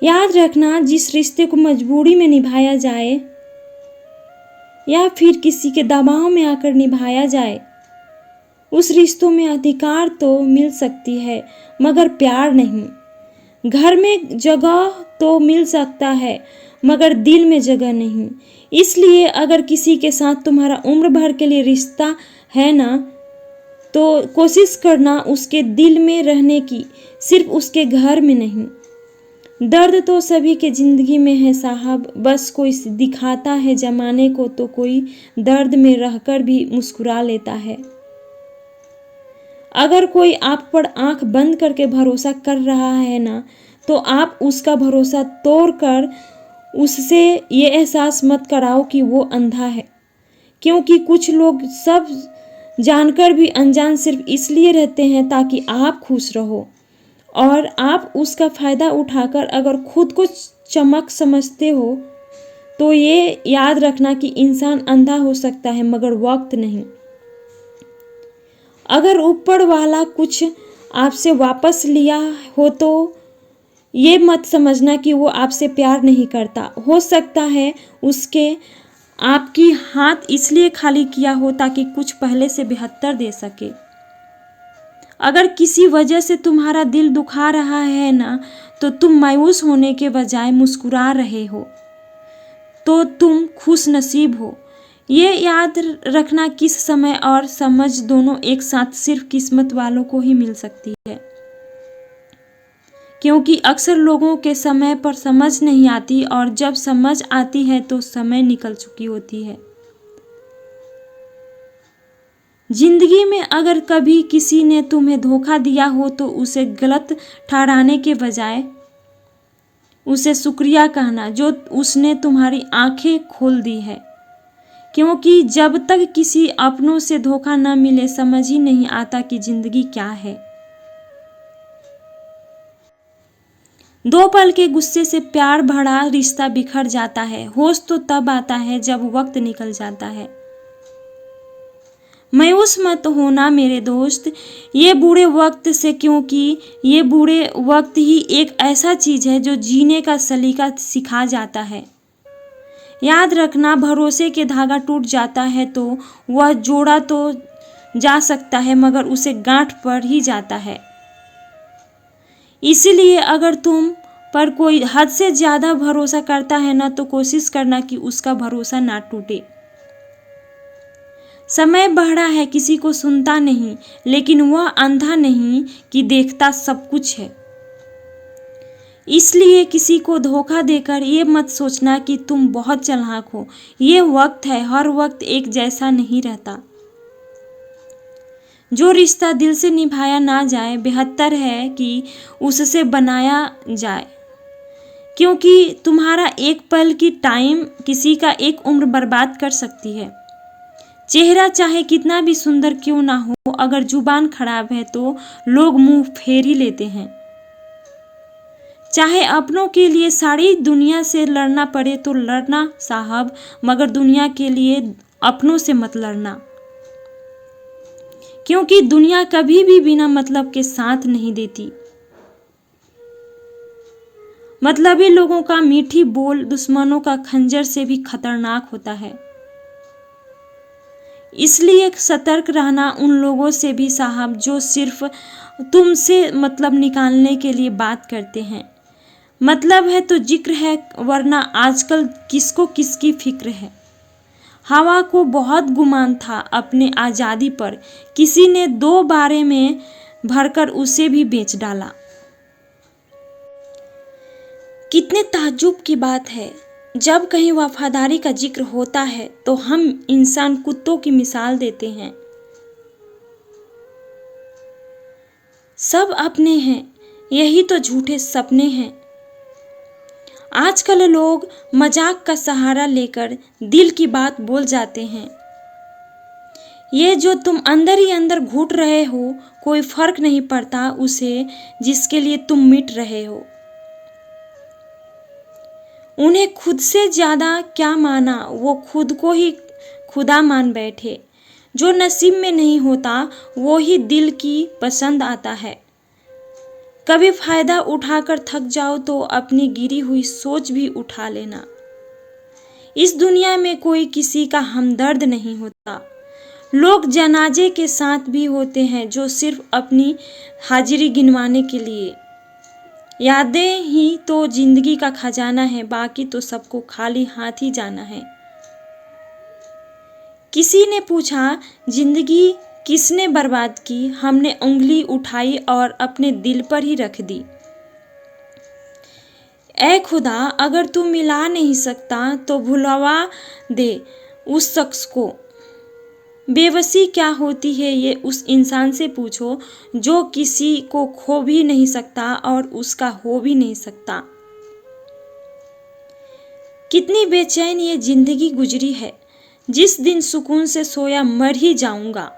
याद रखना, जिस रिश्ते को मजबूरी में निभाया जाए या फिर किसी के दबाव में आकर निभाया जाए, उस रिश्तों में अधिकार तो मिल सकती है मगर प्यार नहीं। घर में जगह तो मिल सकता है मगर दिल में जगह नहीं। इसलिए अगर किसी के साथ तुम्हारा उम्र भर के लिए रिश्ता है ना, तो कोशिश करना उसके दिल में रहने की, सिर्फ उसके घर में नहीं। दर्द तो सभी के जिंदगी में है साहब, बस कोई दिखाता है जमाने को तो कोई दर्द में रहकर भी मुस्कुरा लेता है। अगर कोई आप पर आंख बंद करके भरोसा कर रहा है ना, तो आप उसका भरोसा तोड़कर उससे ये एहसास मत कराओ कि वो अंधा है। क्योंकि कुछ लोग सब जानकर भी अनजान सिर्फ इसलिए रहते हैं ताकि आप खुश रहो, और आप उसका फ़ायदा उठाकर अगर खुद को चमक समझते हो तो ये याद रखना कि इंसान अंधा हो सकता है मगर वक्त नहीं। अगर ऊपर वाला कुछ आपसे वापस लिया हो तो ये मत समझना कि वो आपसे प्यार नहीं करता। हो सकता है उसके आपकी हाथ इसलिए खाली किया हो ताकि कुछ पहले से बेहतर दे सके। अगर किसी वजह से तुम्हारा दिल दुखा रहा है ना, तो तुम मायूस होने के बजाय मुस्कुरा रहे हो तो तुम खुश नसीब हो। ये याद रखना, किस समय और समझ दोनों एक साथ सिर्फ किस्मत वालों को ही मिल सकती है। क्योंकि अक्सर लोगों के समय पर समझ नहीं आती और जब समझ आती है तो समय निकल चुकी होती है। जिंदगी में अगर कभी किसी ने तुम्हें धोखा दिया हो तो उसे गलत ठहराने के बजाय उसे शुक्रिया कहना जो उसने तुम्हारी आंखें खोल दी है। क्योंकि जब तक किसी अपनों से धोखा न मिले समझ ही नहीं आता कि जिंदगी क्या है। दो पल के गुस्से से प्यार भरा रिश्ता बिखर जाता है। होश तो तब आता है जब वक्त निकल जाता है। मायूस मत होना मेरे दोस्त ये बुरे वक्त से, क्योंकि ये बुरे वक्त ही एक ऐसा चीज है जो जीने का सलीका सिखा जाता है। याद रखना, भरोसे के धागा टूट जाता है तो वह जोड़ा तो जा सकता है मगर उसे गांठ पड़ ही जाता है। इसीलिए अगर तुम पर कोई हद से ज्यादा भरोसा करता है ना, तो कोशिश करना कि उसका भरोसा ना टूटे। समय बहरा है, किसी को सुनता नहीं, लेकिन वह अंधा नहीं कि देखता सब कुछ है। इसलिए किसी को धोखा देकर ये मत सोचना कि तुम बहुत चालाक हो। ये वक्त है, हर वक्त एक जैसा नहीं रहता। जो रिश्ता दिल से निभाया ना जाए, बेहतर है कि उससे बनाया जाए। क्योंकि तुम्हारा एक पल की टाइम किसी का एक उम्र बर्बाद कर सकती है। चेहरा चाहे कितना भी सुंदर क्यों ना हो, अगर जुबान खराब है तो लोग मुंह फेर ही लेते हैं। चाहे अपनों के लिए सारी दुनिया से लड़ना पड़े तो लड़ना साहब, मगर दुनिया के लिए अपनों से मत लड़ना। क्योंकि दुनिया कभी भी बिना मतलब के साथ नहीं देती। मतलबी लोगों का मीठी बोल दुश्मनों का खंजर से भी खतरनाक होता है। इसलिए सतर्क रहना उन लोगों से भी साहब जो सिर्फ तुमसे मतलब निकालने के लिए बात करते हैं। मतलब है तो जिक्र है, वरना आजकल किसको किसकी फिक्र है। हवा को बहुत गुमान था अपने आज़ादी पर, किसी ने 2 बारे में भरकर उसे भी बेच डाला। कितने ताज्जुब की बात है, जब कहीं वफादारी का जिक्र होता है तो हम इंसान कुत्तों की मिसाल देते हैं। सब अपने हैं, यही तो झूठे सपने हैं। आजकल लोग मजाक का सहारा लेकर दिल की बात बोल जाते हैं। ये जो तुम अंदर ही अंदर घुट रहे हो, कोई फर्क नहीं पड़ता उसे जिसके लिए तुम मिट रहे हो। उन्हें खुद से ज्यादा क्या माना, वो खुद को ही खुदा मान बैठे। जो नसीब में नहीं होता वो ही दिल की पसंद आता है। कभी फायदा उठाकर थक जाओ तो अपनी गिरी हुई सोच भी उठा लेना। इस दुनिया में कोई किसी का हमदर्द नहीं होता। लोग जनाजे के साथ भी होते हैं जो सिर्फ अपनी हाजिरी गिनवाने के लिए। यादें ही तो जिंदगी का खजाना है, बाकी तो सबको खाली हाथ ही जाना है। किसी ने पूछा, जिंदगी किसने बर्बाद की? हमने उंगली उठाई और अपने दिल पर ही रख दी। ऐ खुदा, अगर तू मिला नहीं सकता तो भुलवा दे उस शख्स को। बेबसी क्या होती है ये उस इंसान से पूछो जो किसी को खो भी नहीं सकता और उसका हो भी नहीं सकता। कितनी बेचैन ये जिंदगी गुजरी है, जिस दिन सुकून से सोया मर ही जाऊंगा।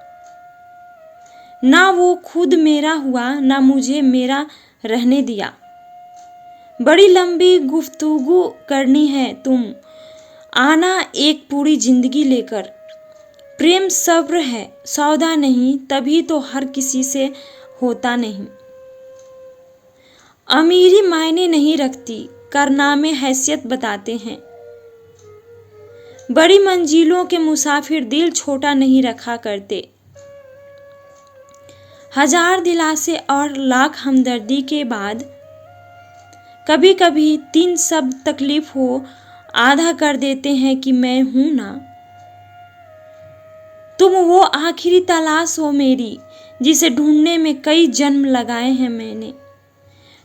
ना वो खुद मेरा हुआ, ना मुझे मेरा रहने दिया। बड़ी लंबी गुफ्तगू करनी है, तुम आना एक पूरी जिंदगी लेकर। प्रेम सब्र है, सौदा नहीं, तभी तो हर किसी से होता नहीं। अमीरी मायने नहीं रखती, कारनामे हैसियत बताते हैं। बड़ी मंजिलों के मुसाफिर दिल छोटा नहीं रखा करते। हजार दिलासे और लाख हमदर्दी के बाद कभी कभी 3 शब्द तकलीफ हो आधा कर देते हैं कि मैं हूं ना। तुम वो आखिरी तलाश हो मेरी, जिसे ढूंढने में कई जन्म लगाए हैं मैंने।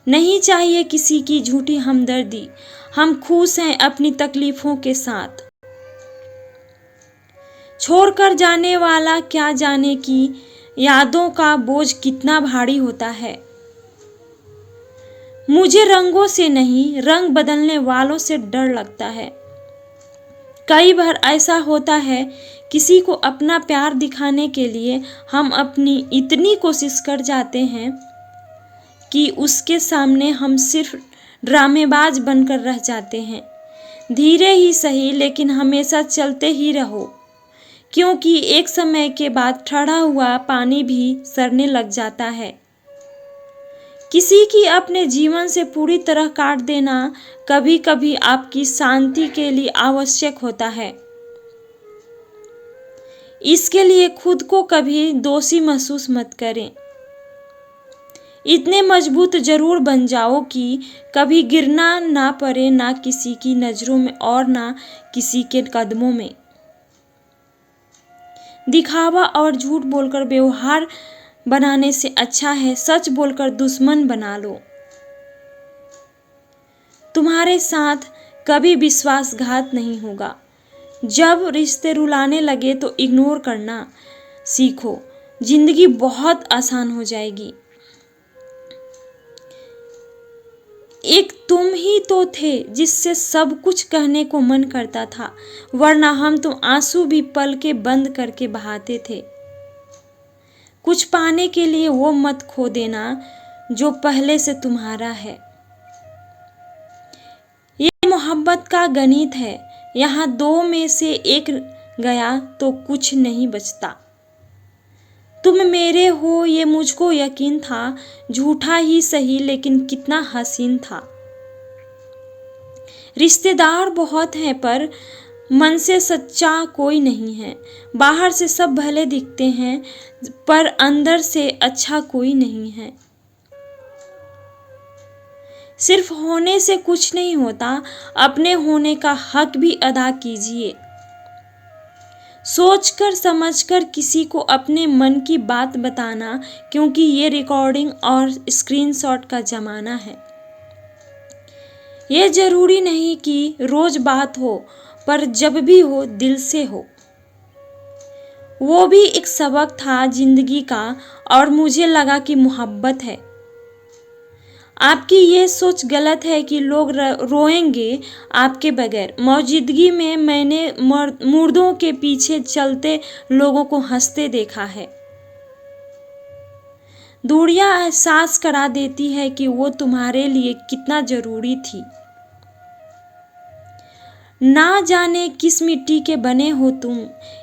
नहीं चाहिए किसी की झूठी हमदर्दी, हम खुश हैं अपनी तकलीफों के साथ। छोड़कर जाने वाला क्या जाने कि यादों का बोझ कितना भारी होता है। मुझे रंगों से नहीं, रंग बदलने वालों से डर लगता है। कई बार ऐसा होता है, किसी को अपना प्यार दिखाने के लिए हम अपनी इतनी कोशिश कर जाते हैं कि उसके सामने हम सिर्फ ड्रामेबाज बनकर रह जाते हैं। धीरे ही सही, लेकिन हमेशा चलते ही रहो, क्योंकि एक समय के बाद ठहरा हुआ पानी भी सरने लग जाता है। किसी की अपने जीवन से पूरी तरह काट देना कभी कभी आपकी शांति के लिए आवश्यक होता है। इसके लिए खुद को कभी दोषी महसूस मत करें। इतने मजबूत जरूर बन जाओ कि कभी गिरना ना पड़े, ना किसी की नजरों में और ना किसी के कदमों में। दिखावा और झूठ बोलकर व्यवहार बनाने से अच्छा है सच बोलकर दुश्मन बना लो। तुम्हारे साथ कभी विश्वासघात नहीं होगा। जब रिश्ते रुलाने लगे तो इग्नोर करना सीखो, जिंदगी बहुत आसान हो जाएगी। एक तुम ही तो थे जिससे सब कुछ कहने को मन करता था, वरना हम तो आंसू भी पल के बंद करके बहाते थे। कुछ पाने के लिए वो मत खो देना जो पहले से तुम्हारा है। ये मोहब्बत का गणित है, यहाँ 2 में से 1 गया तो कुछ नहीं बचता। तुम मेरे हो ये मुझको यकीन था, झूठा ही सही लेकिन कितना हसीन था। रिश्तेदार बहुत हैं पर मन से सच्चा कोई नहीं है। बाहर से सब भले दिखते हैं पर अंदर से अच्छा कोई नहीं है। सिर्फ होने से कुछ नहीं होता, अपने होने का हक भी अदा कीजिए। सोचकर समझकर किसी को अपने मन की बात बताना, क्योंकि ये रिकॉर्डिंग और स्क्रीनशॉट का जमाना है। ये जरूरी नहीं कि रोज बात हो, पर जब भी हो दिल से हो। वो भी एक सबक था जिंदगी का और मुझे लगा कि मोहब्बत है। आपकी ये सोच गलत है कि लोग रोएंगे आपके बगैर। मौजूदगी में मैंने मुर्दों के पीछे चलते लोगों को हंसते देखा है। दूरियां एहसास करा देती है कि वो तुम्हारे लिए कितना जरूरी थी। ना जाने किस मिट्टी के बने हो तुम,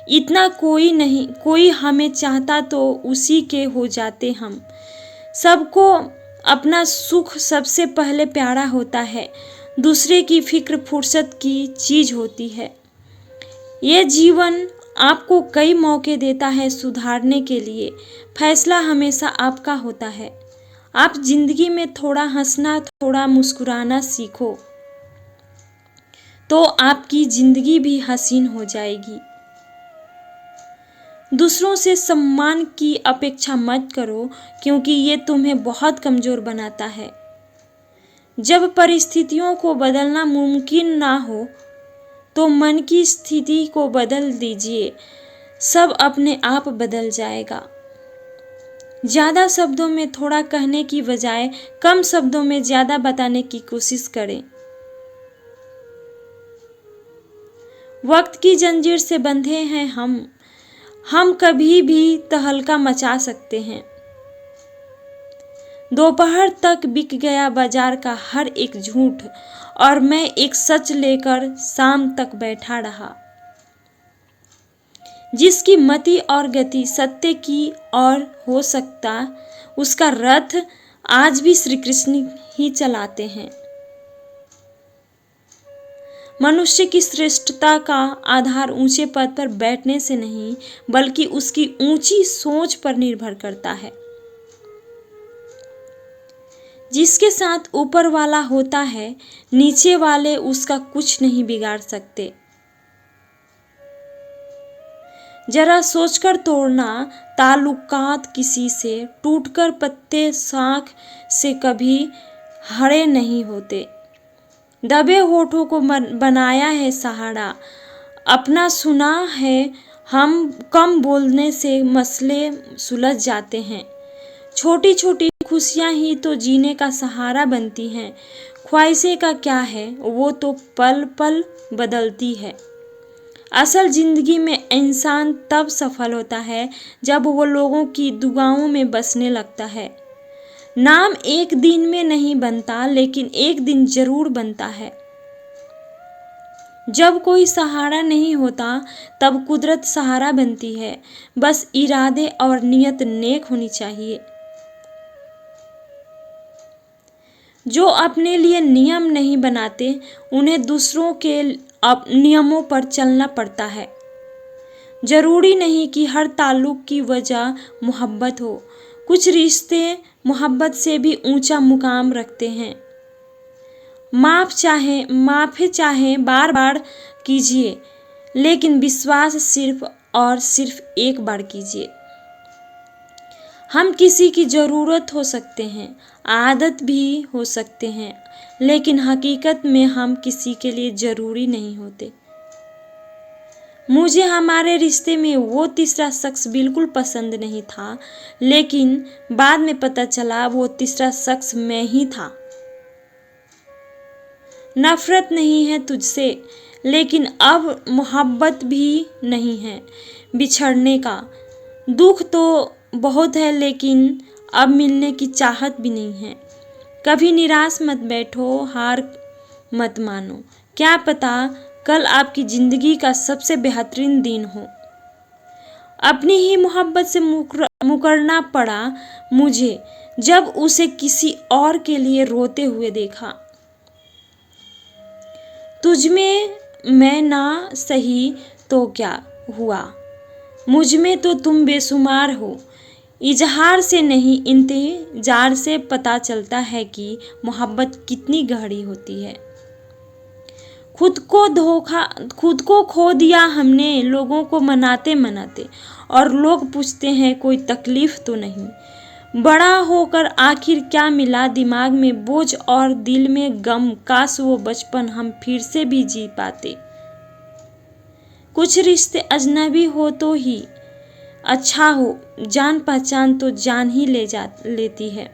इतना कोई नहीं, कोई हमें चाहता तो उसी के हो जाते हम। सबको अपना सुख सबसे पहले प्यारा होता है, दूसरे की फिक्र फुर्सत की चीज होती है। ये जीवन आपको कई मौके देता है सुधारने के लिए, फैसला हमेशा आपका होता है। आप जिंदगी में थोड़ा हंसना, थोड़ा मुस्कुराना सीखो तो आपकी जिंदगी भी हसीन हो जाएगी। दूसरों से सम्मान की अपेक्षा मत करो, क्योंकि ये तुम्हें बहुत कमजोर बनाता है। जब परिस्थितियों को बदलना मुमकिन ना हो तो मन की स्थिति को बदल दीजिए, सब अपने आप बदल जाएगा। ज्यादा शब्दों में थोड़ा कहने की बजाय कम शब्दों में ज्यादा बताने की कोशिश करें। वक्त की जंजीर से बंधे हैं हम कभी भी तहलका मचा सकते हैं। दोपहर तक बिक गया बाजार का हर एक झूठ, और मैं एक सच लेकर शाम तक बैठा रहा। जिसकी मति और गति सत्य की और हो सकता, उसका रथ आज भी श्री कृष्ण ही चलाते हैं। मनुष्य की श्रेष्ठता का आधार ऊंचे पद पर बैठने से नहीं, बल्कि उसकी ऊंची सोच पर निर्भर करता है। जिसके साथ ऊपर वाला होता है, नीचे वाले उसका कुछ नहीं बिगाड़ सकते। जरा सोचकर तोड़ना, ताल्लुकात किसी से टूटकर पत्ते शाख से कभी हरे नहीं होते। दबे होठों को बनाया है सहारा, अपना सुना है। हम कम बोलने से मसले सुलझ जाते हैं। छोटी छोटी खुशियां ही तो जीने का सहारा बनती हैं। ख्वाहिशें का क्या है, वो तो पल पल बदलती है। असल जिंदगी में इंसान तब सफल होता है जब वो लोगों की दुआओं में बसने लगता है। नाम एक दिन में नहीं बनता, लेकिन एक दिन जरूर बनता है। जब कोई सहारा नहीं होता तब कुदरत सहारा बनती है। बस इरादे और नियत नेक होनी चाहिए। जो अपने लिए नियम नहीं बनाते, उन्हें दूसरों के नियमों पर चलना पड़ता है। जरूरी नहीं कि हर ताल्लुक की वजह मोहब्बत हो। कुछ रिश्ते मोहब्बत से भी ऊंचा मुकाम रखते हैं। माफ़ी चाहे बार बार कीजिए, लेकिन विश्वास सिर्फ और सिर्फ एक बार कीजिए। हम किसी की ज़रूरत हो सकते हैं, आदत भी हो सकते हैं, लेकिन हकीकत में हम किसी के लिए ज़रूरी नहीं होते। मुझे हमारे रिश्ते में वो तीसरा शख्स बिल्कुल पसंद नहीं था, लेकिन बाद में पता चला वो तीसरा शख्स मैं ही था। नफरत नहीं है तुझसे, लेकिन अब मोहब्बत भी नहीं है बिछड़ने का। दुख तो बहुत है, लेकिन अब मिलने की चाहत भी नहीं है। कभी निराश मत बैठो, हार मत मानो। क्या पता कल आपकी जिंदगी का सबसे बेहतरीन दिन हो। अपनी ही मोहब्बत से मुकरना पड़ा मुझे, जब उसे किसी और के लिए रोते हुए देखा। तुझमें मैं ना सही तो क्या हुआ, मुझ में तो तुम बेशुमार हो। इजहार से नहीं, इंतजार से पता चलता है कि मोहब्बत कितनी गहरी होती है। खुद को खो दिया हमने, लोगों को मनाते मनाते, और लोग पूछते हैं कोई तकलीफ तो नहीं। बड़ा होकर आखिर क्या मिला, दिमाग में बोझ और दिल में गम। काश वो बचपन हम फिर से भी जी पाते। कुछ रिश्ते अजनबी हो तो ही अच्छा हो, जान पहचान तो जान ही लेती है।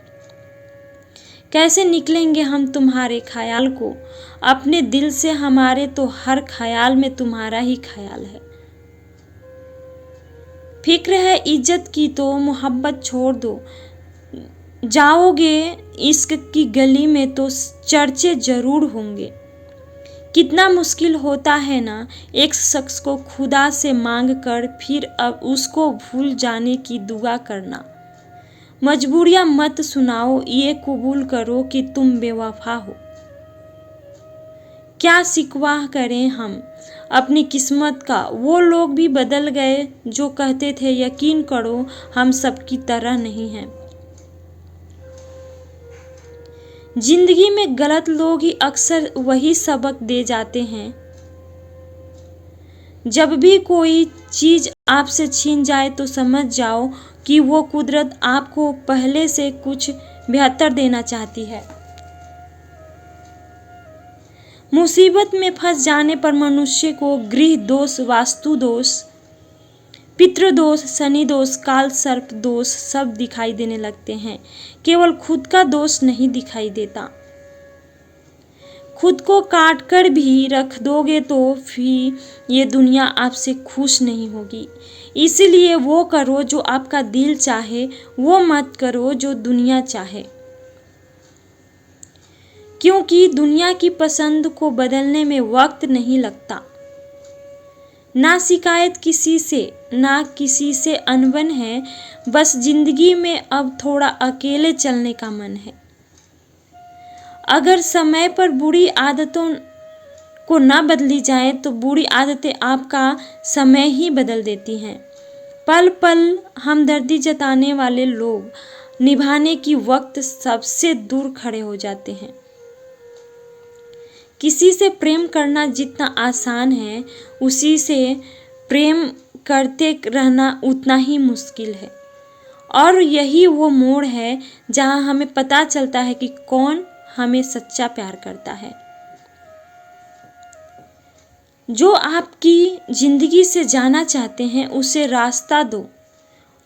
कैसे निकलेंगे हम तुम्हारे ख्याल को अपने दिल से, हमारे तो हर ख्याल में तुम्हारा ही ख्याल है। फिक्र है इज्जत की तो मोहब्बत छोड़ दो। जाओगे इश्क की गली में तो चर्चे जरूर होंगे। कितना मुश्किल होता है ना एक शख्स को खुदा से मांग कर फिर अब उसको भूल जाने की दुआ करना। मजबूरियां मत सुनाओ, ये कबूल करो कि तुम बेवफा हो। क्या शिकवा करें हम अपनी किस्मत का, वो लोग भी बदल गए जो कहते थे यकीन करो हम सबकी तरह नहीं हैं। जिंदगी में गलत लोग ही अक्सर वही सबक दे जाते हैं। जब भी कोई चीज आपसे छीन जाए तो समझ जाओ कि वो कुदरत आपको पहले से कुछ बेहतर देना चाहती है। मुसीबत में फंस जाने पर मनुष्य को गृह दोष, वास्तु दोष, पितृदोष, शनि दोष, काल सर्प दोष सब दिखाई देने लगते हैं। केवल खुद का दोष नहीं दिखाई देता। खुद को काट कर भी रख दोगे तो फिर ये दुनिया आपसे खुश नहीं होगी। इसलिए वो करो जो आपका दिल चाहे, वो मत करो जो दुनिया चाहे, क्योंकि दुनिया की पसंद को बदलने में वक्त नहीं लगता। ना शिकायत किसी से, ना किसी से अनबन है, बस जिंदगी में अब थोड़ा अकेले चलने का मन है। अगर समय पर बुरी आदतों को ना बदली जाए तो बुरी आदतें आपका समय ही बदल देती हैं। पल पल हमदर्दी जताने वाले लोग निभाने की वक्त सबसे दूर खड़े हो जाते हैं। किसी से प्रेम करना जितना आसान है, उसी से प्रेम करते रहना उतना ही मुश्किल है। और यही वो मोड़ है जहां हमें पता चलता है कि कौन हमें सच्चा प्यार करता है। जो आपकी जिंदगी से जाना चाहते हैं उसे रास्ता दो।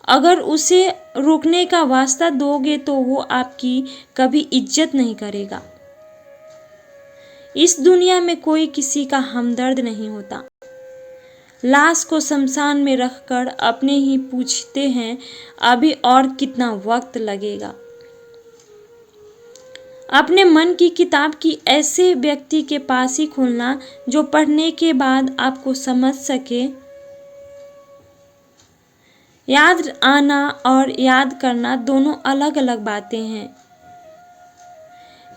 अगर उसे रोकने का वास्ता दोगे तो वो आपकी कभी इज्जत नहीं करेगा। इस दुनिया में कोई किसी का हमदर्द नहीं होता। लाश को शमशान में रखकर अपने ही पूछते हैं अभी और कितना वक्त लगेगा। अपने मन की किताब की ऐसे व्यक्ति के पास ही खोलना जो पढ़ने के बाद आपको समझ सके। याद आना और याद करना दोनों अलग अलग बातें हैं।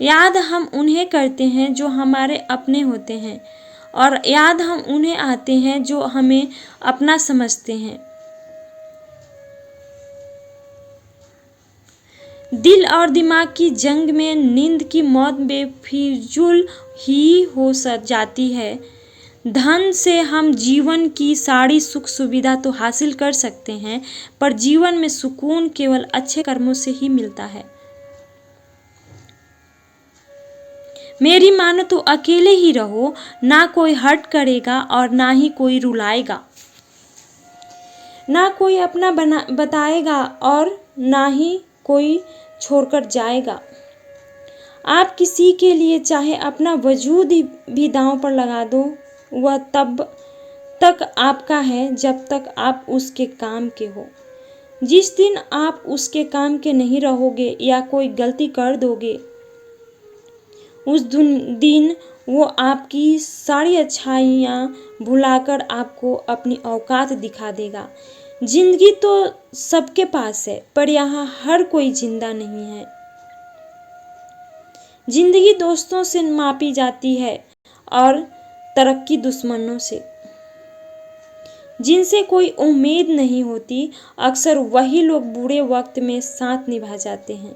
याद हम उन्हें करते हैं जो हमारे अपने होते हैं, और याद हम उन्हें आते हैं जो हमें अपना समझते हैं। दिल और दिमाग की जंग में नींद की मौत बेफिजूल ही हो जाती है। धन से हम जीवन की सारी सुख सुविधा तो हासिल कर सकते हैं, पर जीवन में सुकून केवल अच्छे कर्मों से ही मिलता है। मेरी मानो तो अकेले ही रहो, ना कोई हर्ट करेगा और ना ही कोई रुलाएगा, ना कोई अपना बताएगा और ना ही कोई छोड़कर जाएगा। आप किसी के लिए चाहे अपना वजूद भी दांव पर लगा दो, वह तब तक आपका है जब तक आप उसके काम के हो। जिस दिन आप उसके काम के नहीं रहोगे या कोई गलती कर दोगे, उस दिन वो आपकी सारी अच्छाइयाँ भुलाकर आपको अपनी औकात दिखा देगा। जिंदगी तो सबके पास है, पर यहाँ हर कोई जिंदा नहीं है। जिंदगी दोस्तों से मापी जाती है और तरक्की दुश्मनों से। जिनसे कोई उम्मीद नहीं होती, अक्सर वही लोग बुरे वक्त में साथ निभा जाते हैं।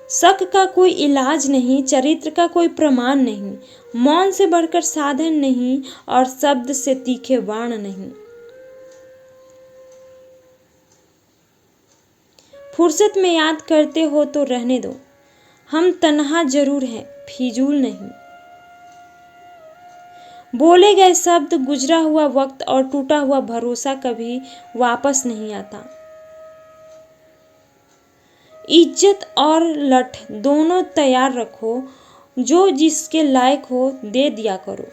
शक का कोई इलाज नहीं, चरित्र का कोई प्रमाण नहीं, मौन से बढ़कर साधन नहीं और शब्द से तीखे बाण नहीं। फुर्सत में याद करते हो तो रहने दो, हम तन्हा जरूर हैं, फिजूल नहीं। बोले गए शब्द, गुजरा हुआ वक्त और टूटा हुआ भरोसा कभी वापस नहीं आता। इज्जत और लठ दोनों तैयार रखो, जो जिसके लायक हो दे दिया करो।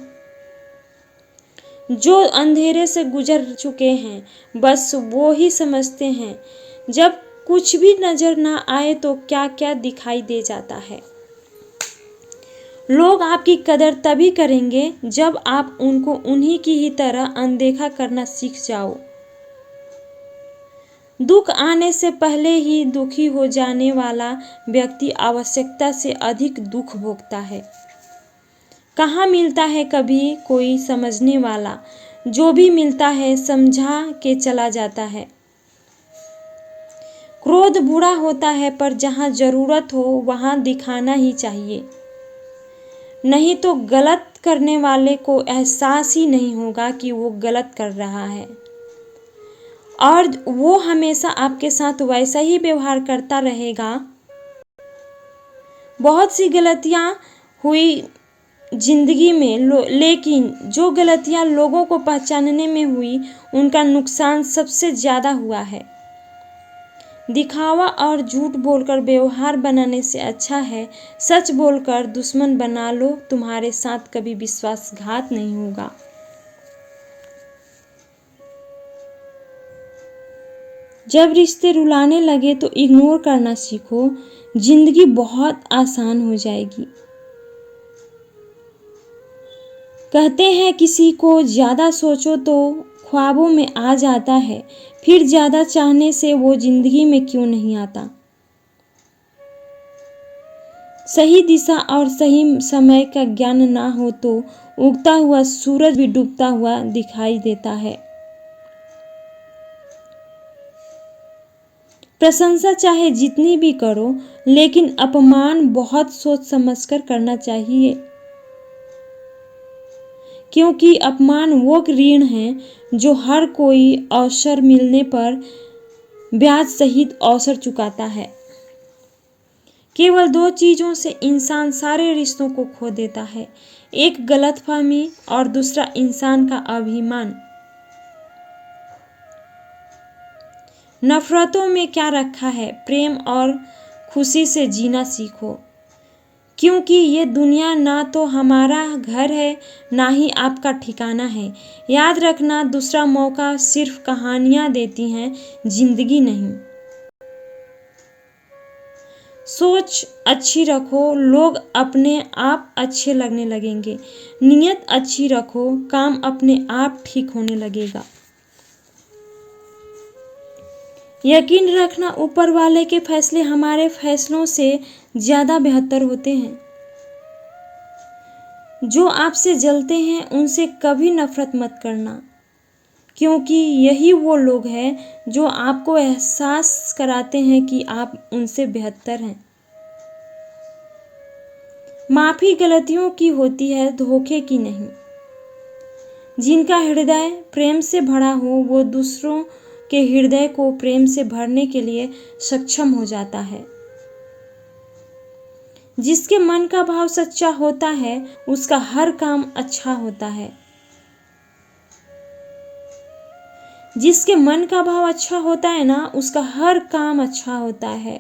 जो अंधेरे से गुजर चुके हैं बस वो ही समझते हैं, जब कुछ भी नजर ना आए तो क्या क्या दिखाई दे जाता है। लोग आपकी कदर तभी करेंगे जब आप उनको उन्हीं की ही तरह अनदेखा करना सीख जाओ। दुख आने से पहले ही दुखी हो जाने वाला व्यक्ति आवश्यकता से अधिक दुख भोगता है। कहाँ मिलता है कभी कोई समझने वाला, जो भी मिलता है समझा के चला जाता है। क्रोध बुरा होता है, पर जहाँ जरूरत हो वहाँ दिखाना ही चाहिए, नहीं तो गलत करने वाले को एहसास ही नहीं होगा कि वो गलत कर रहा है, और वो हमेशा आपके साथ वैसा ही व्यवहार करता रहेगा। बहुत सी गलतियाँ हुई जिंदगी में, लेकिन जो गलतियाँ लोगों को पहचानने में हुई उनका नुकसान सबसे ज़्यादा हुआ है। दिखावा और झूठ बोलकर व्यवहार बनाने से अच्छा है सच बोलकर दुश्मन बना लो, तुम्हारे साथ कभी विश्वासघात नहीं होगा। जब रिश्ते रुलाने लगे तो इग्नोर करना सीखो, जिंदगी बहुत आसान हो जाएगी। कहते हैं किसी को ज़्यादा सोचो तो ख्वाबों में आ जाता है, फिर ज़्यादा चाहने से वो जिंदगी में क्यों नहीं आता। सही दिशा और सही समय का ज्ञान ना हो तो उगता हुआ सूरज भी डूबता हुआ दिखाई देता है। प्रशंसा चाहे जितनी भी करो, लेकिन अपमान बहुत सोच समझकर करना चाहिए, क्योंकि अपमान वो ऋण है जो हर कोई अवसर मिलने पर ब्याज सहित अवसर चुकाता है। केवल दो चीज़ों से इंसान सारे रिश्तों को खो देता है, एक गलतफहमी और दूसरा इंसान का अभिमान। नफरतों में क्या रखा है, प्रेम और खुशी से जीना सीखो, क्योंकि ये दुनिया ना तो हमारा घर है ना ही आपका ठिकाना है। याद रखना, दूसरा मौका सिर्फ कहानियाँ देती हैं, जिंदगी नहीं। सोच अच्छी रखो, लोग अपने आप अच्छे लगने लगेंगे। नीयत अच्छी रखो, काम अपने आप ठीक होने लगेगा। यकीन रखना, ऊपर वाले के फैसले हमारे फैसलों से ज़्यादा बेहतर होते हैं। जो आपसे जलते हैं उनसे कभी नफरत मत करना, क्योंकि यही वो लोग हैं जो आपको एहसास कराते हैं कि आप उनसे बेहतर हैं। माफ़ी गलतियों की होती है, धोखे की नहीं। जिनका हृदय प्रेम से भरा हो वो दूसरों के हृदय को प्रेम से भरने के लिए सक्षम हो जाता है। जिसके मन का भाव सच्चा होता है उसका हर काम अच्छा होता है। जिसके मन का भाव अच्छा होता है ना, उसका हर काम अच्छा होता है।